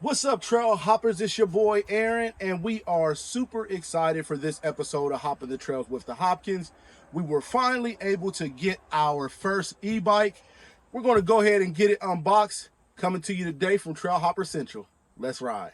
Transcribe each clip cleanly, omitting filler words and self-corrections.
What's up, trail hoppers? It's your boy Aaron, and we are super excited for this episode of Hopping the Trails with the Hopkins. We were finally able to get our first e-bike. We're going to go ahead and get it unboxed. Coming to you today from Trail Hopper Central. Let's ride.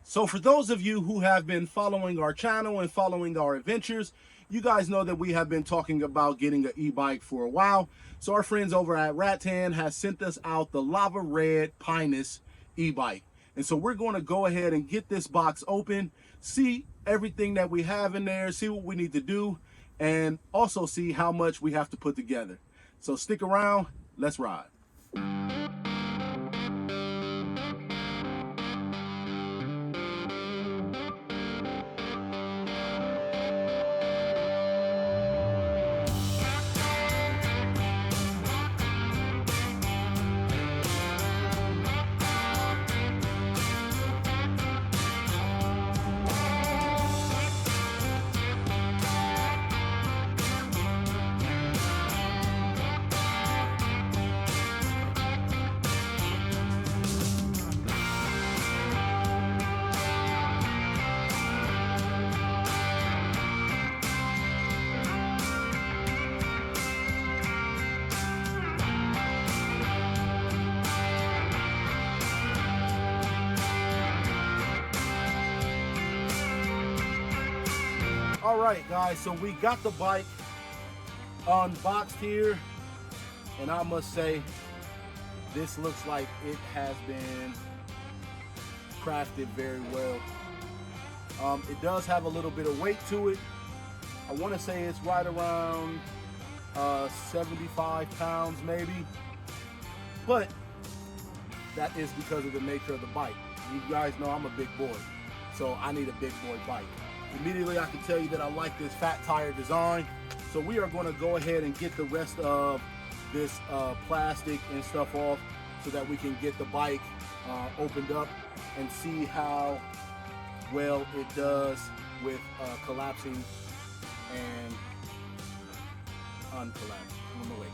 So for those of you who have been following our channel and following our adventures, you guys know that we have been talking about getting an e-bike for a while. So our friends over at Rattan has sent us out the Lava Red Pinus e-bike. And so we're going to go ahead and get this box open, see everything that we have in there, see what we need to do, and also see how much we have to put together. So stick around, let's ride. All right, guys, so we got the bike unboxed here, and I must say, this looks like it has been crafted very well. It does have a little bit of weight to it. I want to say it's right around 75 pounds maybe, but that is because of the nature of the bike. You guys know I'm a big boy, so I need a big boy bike. Immediately I can tell you that I like this fat tire design. So we are going to go ahead and get the rest of this plastic and stuff off so that we can get the bike opened up and see how well it does with collapsing and uncollapsing. Oh, no, wait,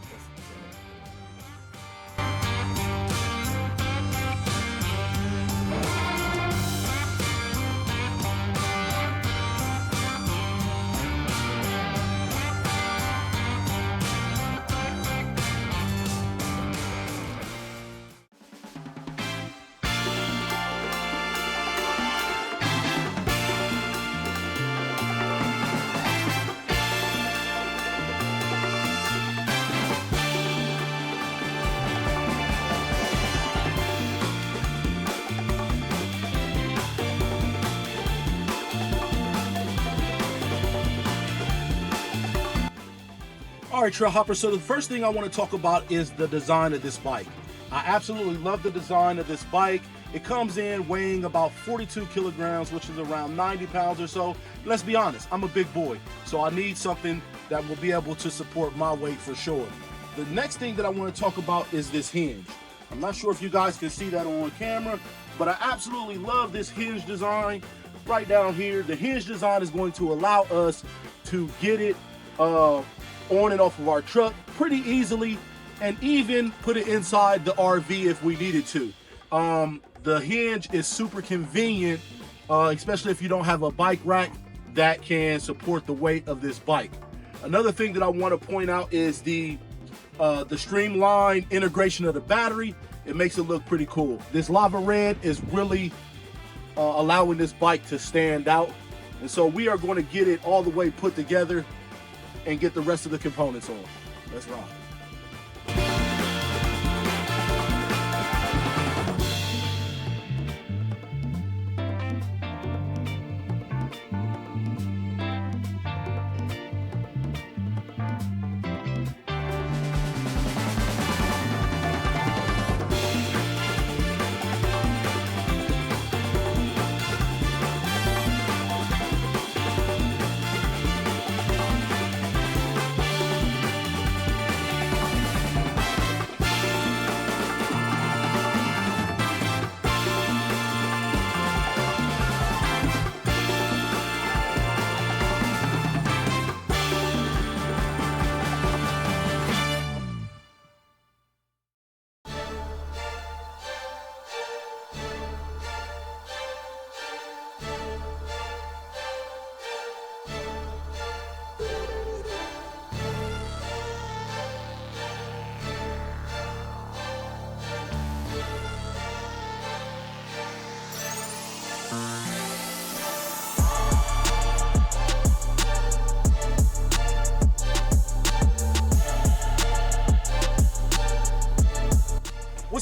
All right, trail hoppers, so the first thing I want to talk about is the design of this bike. I absolutely love the design of this bike. It comes in weighing about 42 kilograms, which is around 90 pounds or so. Let's be honest, I'm a big boy, so I need something that will be able to support my weight for sure. The next thing that I want to talk about is this hinge. I'm not sure if you guys can see that on camera, but I absolutely love this hinge design right down here. The hinge design is going to allow us to get it on and off of our truck pretty easily, and even put it inside the RV if we needed to. The hinge is super convenient, especially if you don't have a bike rack that can support the weight of this bike. Another thing that I want to point out is the streamlined integration of the battery. It makes it look pretty cool. This Lava Red is really allowing this bike to stand out, and so we are going to get it all the way put together and get the rest of the components on. Let's ride.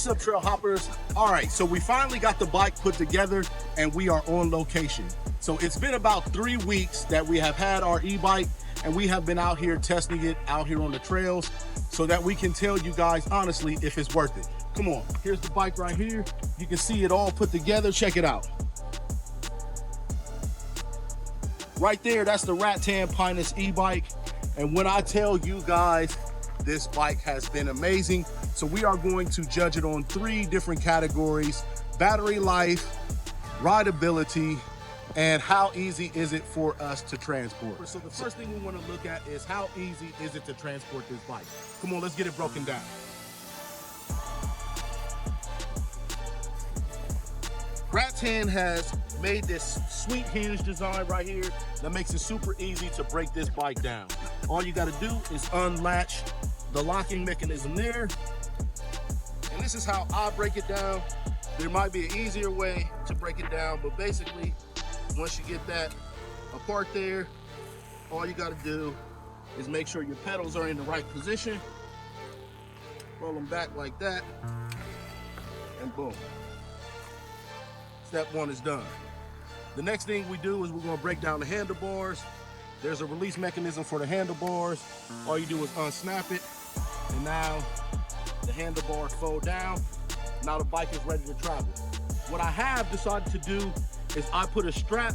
What's up, trail hoppers? All right, so we finally got the bike put together and we are on location. So it's been about 3 weeks that we have had our e-bike, and we have been out here testing it out here on the trails so that we can tell you guys honestly if it's worth it. Come on, here's the bike right here. You can see it all put together. Check it out. Right there, that's the Rattan Pinus e-bike. And when I tell you guys, this bike has been amazing. So we are going to judge it on 3 different categories: battery life, rideability, and how easy is it for us to transport. So the first thing we want to look at is how easy is it to transport this bike. Come on, let's get it broken down. Rattan has made this sweet hinge design right here that makes it super easy to break this bike down. All you got to do is unlatch the locking mechanism there. And this is how I break it down. There might be an easier way to break it down, but basically, once you get that apart there, all you got to do is make sure your pedals are in the right position. Roll them back like that, and boom. Step 1 is done. The next thing we do is we're going to break down the handlebars. There's a release mechanism for the handlebars. All you do is unsnap it, and now the handlebars fold down. Now the bike is ready to travel. What I have decided to do is I put a strap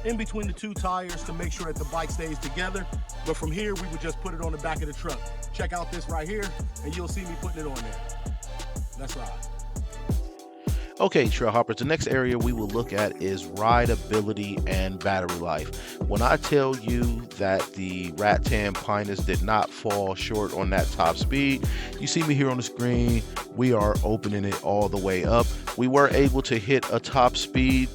in between the 2 tires to make sure that the bike stays together. But from here, we would just put it on the back of the truck. Check out this right here, and you'll see me putting it on there. That's right. Okay, trail hoppers, the next area we will look at is rideability and battery life. When I tell you that the Rattan Pinus did not fall short on that top speed, you see me here on the screen, we are opening it all the way up. We were able to hit a top speed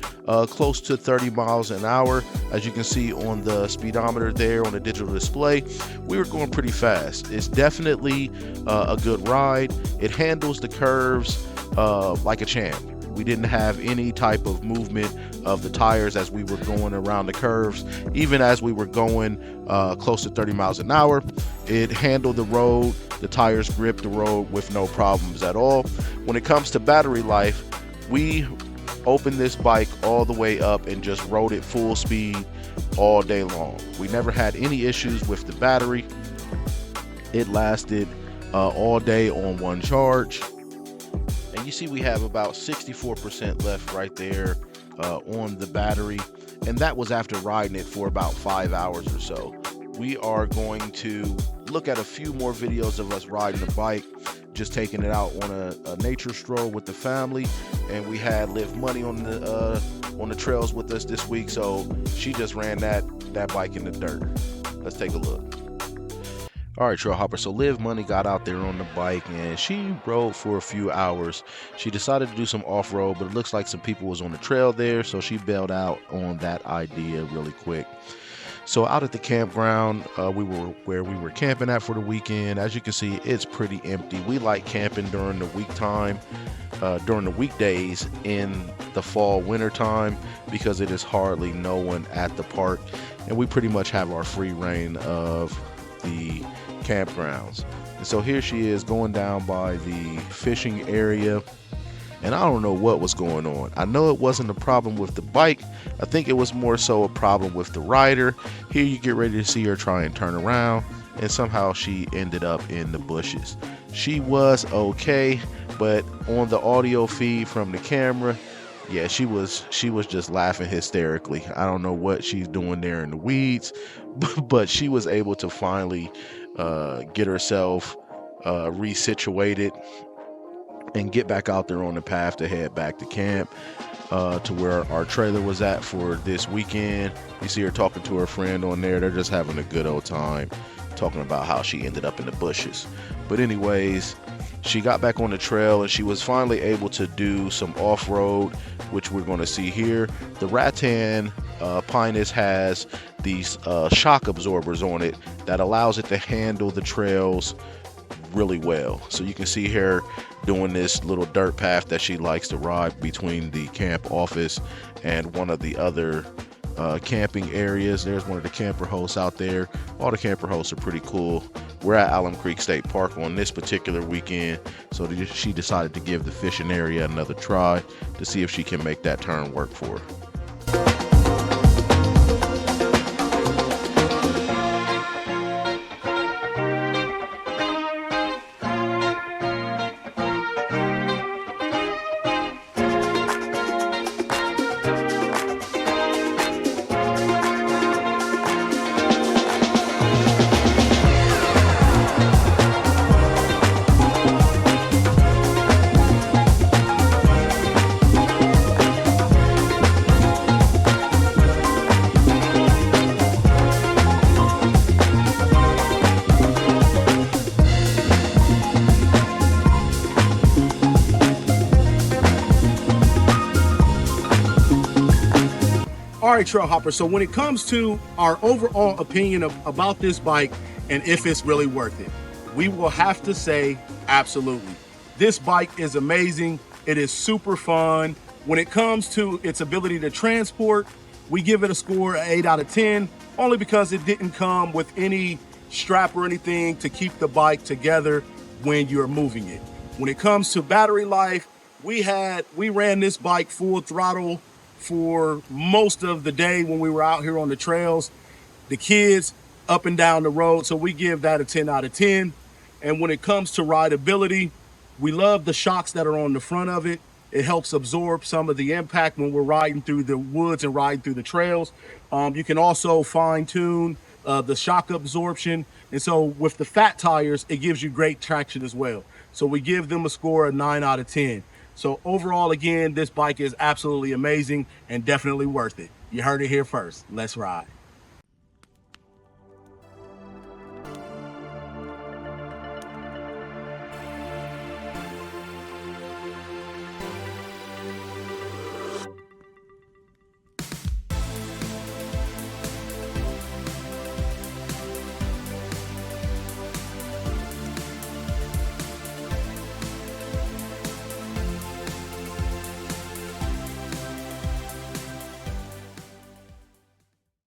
close to 30 miles an hour. As you can see on the speedometer there on the digital display, we were going pretty fast. It's definitely a good ride. It handles the curves like a champ. We didn't have any type of movement of the tires as we were going around the curves. Even as we were going close to 30 miles an hour, it handled the road. The tires gripped the road with no problems at all. When it comes to battery life, we opened this bike all the way up and just rode it full speed all day long. We never had any issues with the battery. It lasted all day on 1 charge. And you see we have about 64% left right there on the battery, and that was after riding it for about 5 hours or so. We are going to look at a few more videos of us riding the bike, just taking it out on a nature stroll with the family, and we had Live Money on the trails with us this week, so she just ran that bike in the dirt. Let's take a look. All right, trail hopper, so Liv Money got out there on the bike and she rode for a few hours. She decided to do some off-road, but it looks like some people was on the trail there, so she bailed out on that idea really quick. So out at the campground, we were camping at for the weekend. As you can see, it's pretty empty. We like camping during the during the weekdays in the fall winter time, because it is hardly no one at the park, and we pretty much have our free reign of the campgrounds. And so here she is going down by the fishing area, and I don't know what was going on. I know it wasn't a problem with the bike. I think it was more so a problem with the rider. Here you get ready to see her try and turn around, and somehow she ended up in the bushes. She was okay, but on the audio feed from the camera, yeah, she was just laughing hysterically. I don't know what she's doing there in the weeds, but she was able to finally get herself resituated and get back out there on the path to head back to camp, to where our trailer was at for this weekend. You see her talking to her friend on there. They're just having a good old time, talking about how she ended up in the bushes. But anyways, she got back on the trail and she was finally able to do some off-road, which we're going to see here. The Rattan Pinus has these shock absorbers on it that allows it to handle the trails really well. So you can see her doing this little dirt path that she likes to ride between the camp office and one of the other camping areas. There's one of the camper hosts out there. All the camper hosts are pretty cool. We're at Alum Creek State Park on this particular weekend, so she decided to give the fishing area another try to see if she can make that turn work for her. All right, trail hoppers, so when it comes to our overall opinion about this bike and if it's really worth it, we will have to say absolutely. This bike is amazing. It is super fun. When it comes to its ability to transport, we give it a score of 8 out of 10, only because it didn't come with any strap or anything to keep the bike together when you're moving it. When it comes to battery life, we ran this bike full throttle for most of the day when we were out here on the trails, the kids up and down the road, so we give that a 10 out of 10. And when it comes to rideability, we love the shocks that are on the front of it. It helps absorb some of the impact when we're riding through the woods and riding through the trails. You can also fine tune the shock absorption. And so with the fat tires, it gives you great traction as well. So we give them a score of 9 out of 10. So overall, again, this bike is absolutely amazing and definitely worth it. You heard it here first. Let's ride.